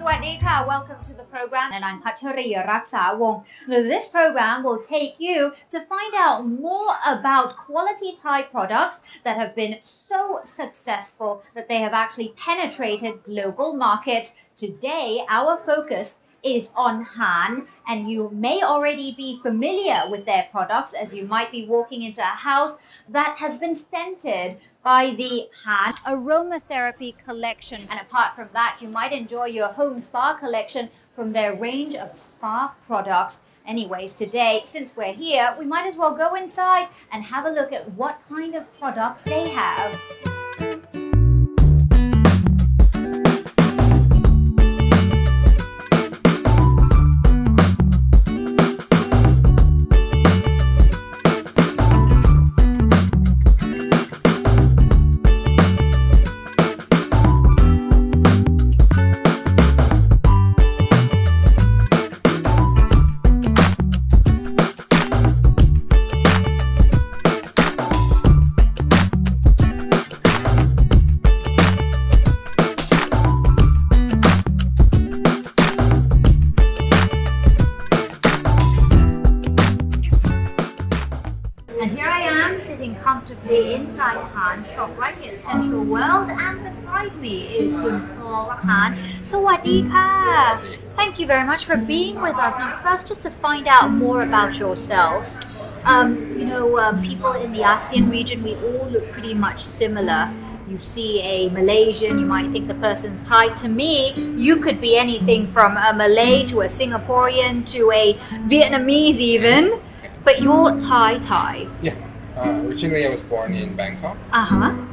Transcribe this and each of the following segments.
Sawadika, welcome to the program, and I'm Hachariya Raksawong. Now, this program will take you to find out more about quality Thai products that have been so successful that they have actually penetrated global markets. Today, our focus is on Han, and you may already be familiar with their products as you might be walking into a house that has been scented by the Han aromatherapy collection. And apart from that, you might enjoy your home spa collection from their range of spa products. Anyways, today, since we're here, we might as well go inside and have a look at what kind of products they have. And here I am sitting comfortably inside Han shop right here at Central World, and beside me is Kun Paul Han. Sawadika! Thank you very much for being with us. Now first, just to find out more about yourself, people in the ASEAN region, we all look pretty much similar. You see a Malaysian, you might think the person's Thai. To me, you could be anything from a Malay to a Singaporean to a Vietnamese even. But you're Thai. Yeah. Originally, I was born in Bangkok.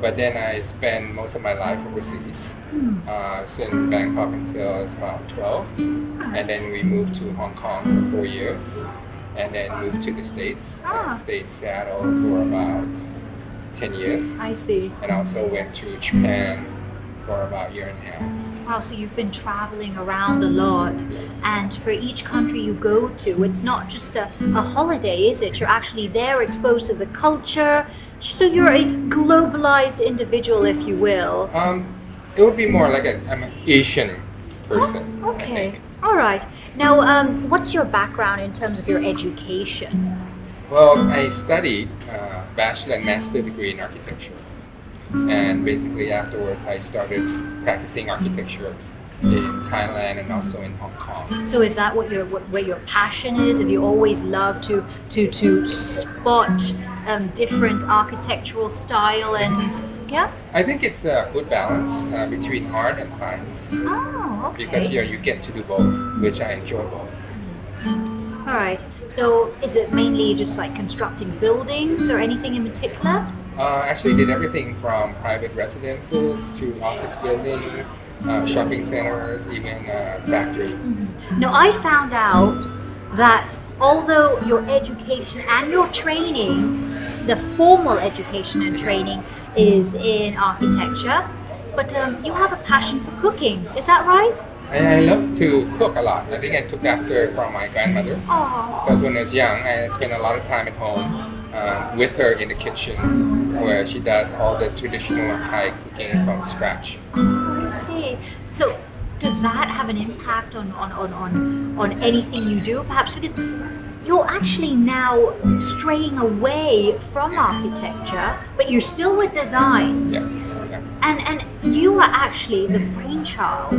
But then I spent most of my life overseas. I was in Bangkok until I was about 12. And then we moved to Hong Kong for 4 years. And then moved to the States. Stayed in Seattle for about 10 years. I see. And also went to Japan for about a year and a half. Wow, so you've been traveling around a lot, and for each country you go to, it's not just a holiday, is it? You're actually there, exposed to the culture, so you're a globalized individual, if you will. It would be more like I'm an Asian person. Oh, okay, all right. Now, what's your background in terms of your education? Well, I studied bachelor and master degree in architecture. And basically afterwards I started practicing architecture in Thailand and also in Hong Kong. So is that where your passion is? Have you always loved to spot different architectural style and yeah? I think it's a good balance between art and science. Oh, okay. Because here you get to do both, which I enjoy both. All right. So is it mainly just like constructing buildings or anything in particular? Actually did everything from private residences to office buildings, shopping centers, even factory. Now I found out that although your education and your training, the formal education and training is in architecture, but you have a passion for cooking, is that right? I love to cook a lot. I think I took after from my grandmother. Because when I was young, I spent a lot of time at home with her in the kitchen, where she does all the traditional Thai cooking from scratch. I see. So does that have an impact on anything you do? Perhaps because you're actually now straying away from architecture, but you're still with design. Yeah. And you are actually the brainchild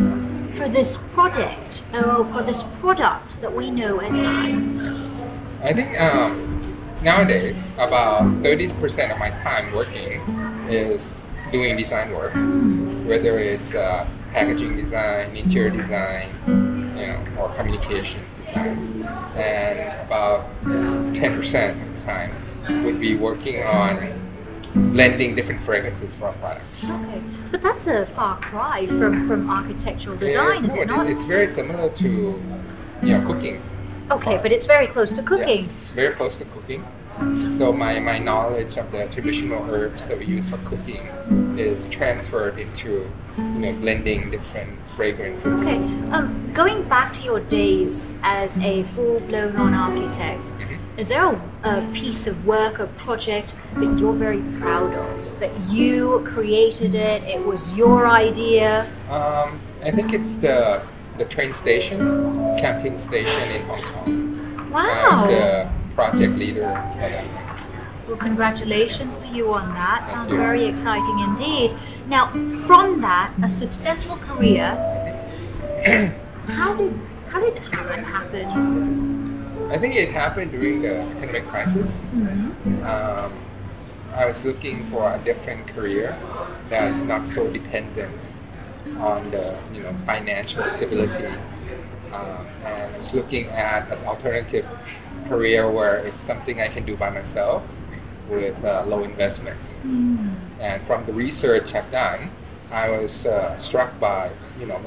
for this product, for this product that we know as Han. I think nowadays about 30% of my time working is doing design work, whether it's packaging design, interior design, or communications design, and about 10% of the time would be working on blending different fragrances for our products. Okay, but that's a far cry from architectural design, is it not? It's very similar to cooking. Okay, but it's very close to cooking. Yeah, it's very close to cooking. So my knowledge of the traditional herbs that we use for cooking is transferred into blending different fragrances. Okay, going back to your days as a full-blown architect, is there a piece of work, a project that you're very proud of, that you created it was your idea? I think it's the the train station, Canteen Station in Hong Kong. Wow. I was the project leader for that. Well, congratulations to you on that. Sounds you. very exciting indeed. Now, from that, a successful career, how did Han happen? I think it happened during the economic crisis. I was looking for a different career that's not so dependent on the financial stability, and I was looking at an alternative career where it's something I can do by myself with low investment. And from the research I've done, I was struck by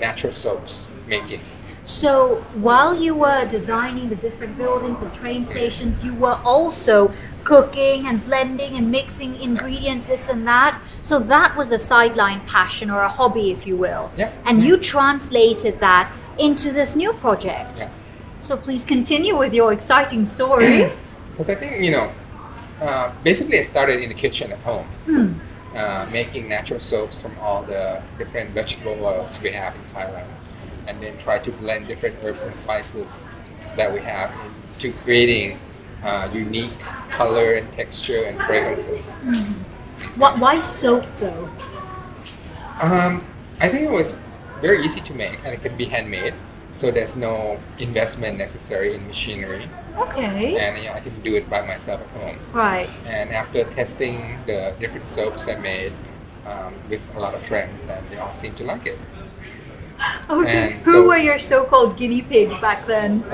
natural soaps making. So while you were designing the different buildings and train stations, you were also cooking and blending and mixing ingredients, this and that. So that was a sideline passion or a hobby, if you will. Yeah. And you translated that into this new project. Yeah. So please continue with your exciting story. Because I think, basically I started in the kitchen at home, making natural soaps from all the different vegetable oils we have in Thailand, and then try to blend different herbs and spices that we have into creating unique color and texture and fragrances. Why soap though? I think it was very easy to make, and it could be handmade, so there's no investment necessary in machinery. Okay. And I can do it by myself at home. Right. And after testing the different soaps I made with a lot of friends, and they all seemed to like it. Okay. And Who so- were your so-called guinea pigs back then?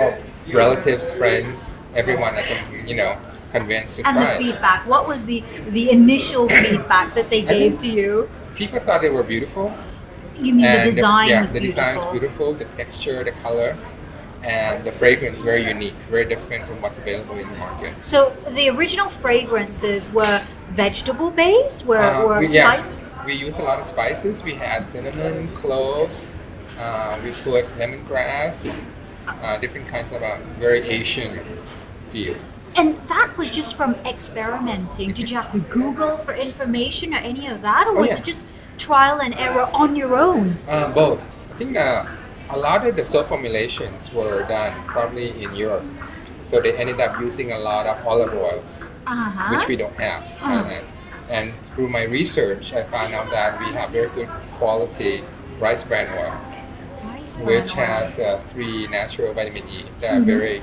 Relatives, friends, everyone I can, convince to And try the it. feedback. What was the initial feedback that they gave to you? People thought they were beautiful. You mean And the design was the beautiful? design is beautiful, the texture, the color, and the fragrance very unique, very different from what's available in the market. So the original fragrances were vegetable based, were spice. We use a lot of spices. We had cinnamon, cloves. We put lemongrass, different kinds of very Asian feel. And that was just from experimenting. Did you have to Google for information or any of that, or was yeah. it just trial and error on your own? Both. I think a lot of the soap formulations were done probably in Europe. So they ended up using a lot of olive oils, which we don't have in Thailand. And through my research, I found out that we have very good quality rice bran oil, which has 3 natural vitamin E that are very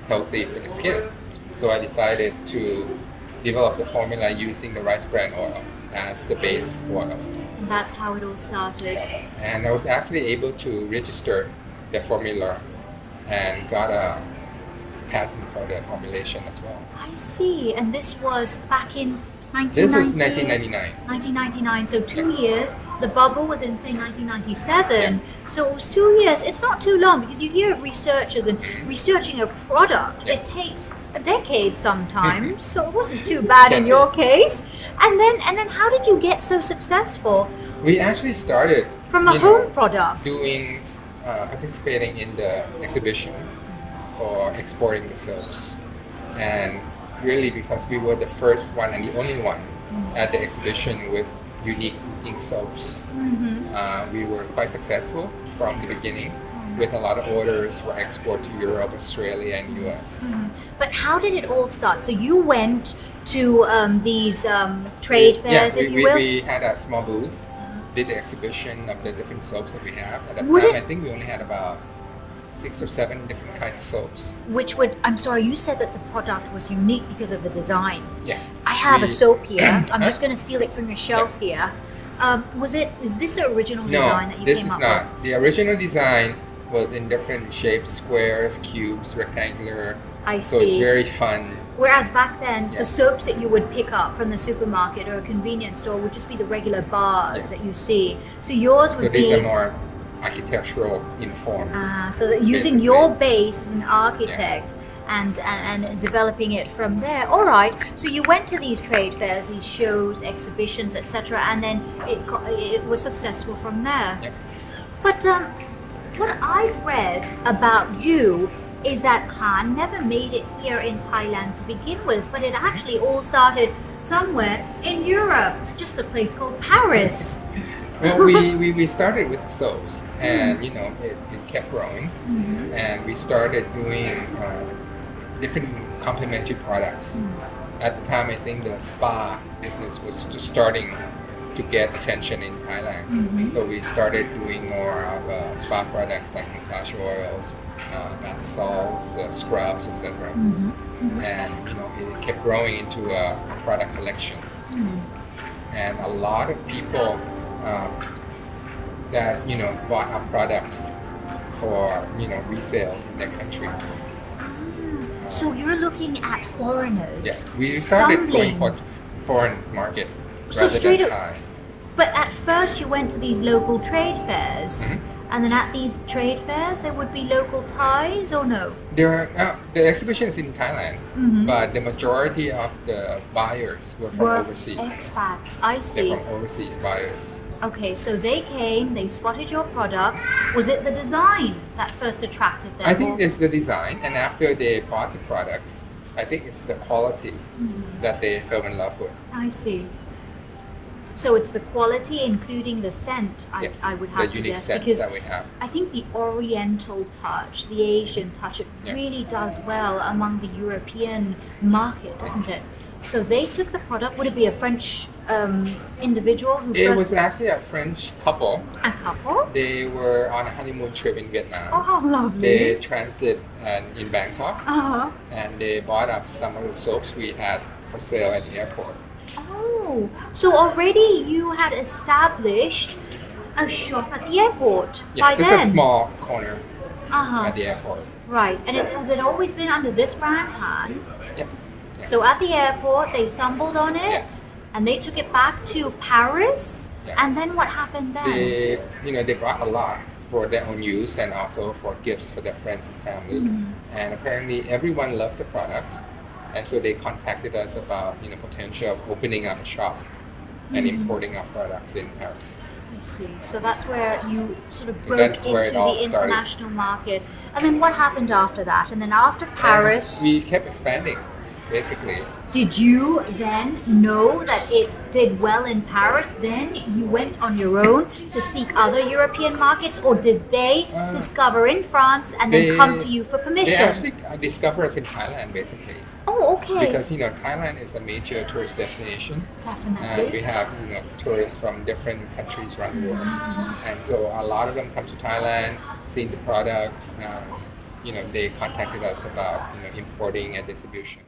healthy for the skin. So I decided to develop the formula using the rice bran oil as the base oil. And that's how it all started. And I was actually able to register the formula and got a patent for the formulation as well. I see. And this was back in 1990? This was 1999. 1999, so 2 years. The bubble was in, say, 1997. Yeah. So it was 2 years. It's not too long, because you hear of researchers and researching a product. Yeah. It takes a decade sometimes, so it wasn't too bad in your case. And then how did you get so successful We actually started from a home product? doing participating in the exhibitions for exporting the soaps, and really because we were the first one and the only one at the exhibition with unique looking soaps. We were quite successful from the beginning, with a lot of orders for export to Europe, Australia, and US. But how did it all start? So you went to these trade fairs, if you will? We had a small booth, did the exhibition of the different soaps that we have. At that Would time, it- I think we only had about 6 or 7 different kinds of soaps. Which would, I'm sorry, you said that the product was unique because of the design. Yeah. I have a We- soap here. I'm just going to steal it from your shelf here. Is this the original design that you this came is up not. with? The original design was in different shapes, squares, cubes, rectangular. I So it's see. very fun. Whereas back then, Yeah. the soaps that you would pick up from the supermarket or a convenience store would just be the regular bars that you see. So yours So would these be... are more architectural in forms. So that using basically. your base as an architect and developing it from there. All right. So you went to these trade fairs, these shows, exhibitions, etc., and then it was successful from there. Yep. But what I've read about you is that Han never made it here in Thailand to begin with, but it actually all started somewhere in Europe. It's just a place called Paris. Well, we started with the soaps, and you know it kept growing, and we started doing different complementary products. At the time, I think the spa business was just starting to get attention in Thailand, so we started doing more of spa products like massage oils, bath salts, scrubs, etc. And you know it kept growing into a product collection, and a lot of people that you know bought our products for you know resale in their countries. So you're looking at foreigners. Yeah, we started going for foreign market rather than Thai. But at first you went to these local trade fairs, and then at these trade fairs there would be local Thais, or no? There are, the exhibition is in Thailand, but the majority of the buyers were from overseas. Expats, I see. They're from overseas buyers. Okay, so they came, they spotted your product. Was it the design that first attracted them? I think it's the design, and after they bought the products, I think it's the quality that they fell in love with. I see. So it's the quality, including the scent, I would have to guess. Because that we have. I think the Oriental touch, the Asian touch, it really does well among the European market, doesn't it? So they took the product. Would it be a French individual who It was actually a French couple. A couple? They were on a honeymoon trip in Vietnam. Oh, how lovely. They transit in Bangkok, and they bought up some of the soaps we had for sale at the airport. Oh, so already you had established a shop at the airport by then? It's a small corner at the airport. Right, and has it always been under this brand, Han? Yeah. So at the airport, they stumbled on it, and they took it back to Paris, and then what happened then? They bought a lot for their own use and also for gifts for their friends and family. And apparently everyone loved the product. And so they contacted us about potential of opening up a shop and importing our products in Paris. I see. So that's where you sort of broke into the international market. And then what happened after that? And then after Paris... we kept expanding, basically. Did you then know that it did well in Paris? Then you went on your own to seek other European markets, or did they discover in France and then come to you for permission? They actually discovered us in Thailand, basically. Oh, okay. Because Thailand is a major tourist destination. Definitely. We have tourists from different countries around the world, and so a lot of them come to Thailand, seeing the products. They contacted us about importing and distribution.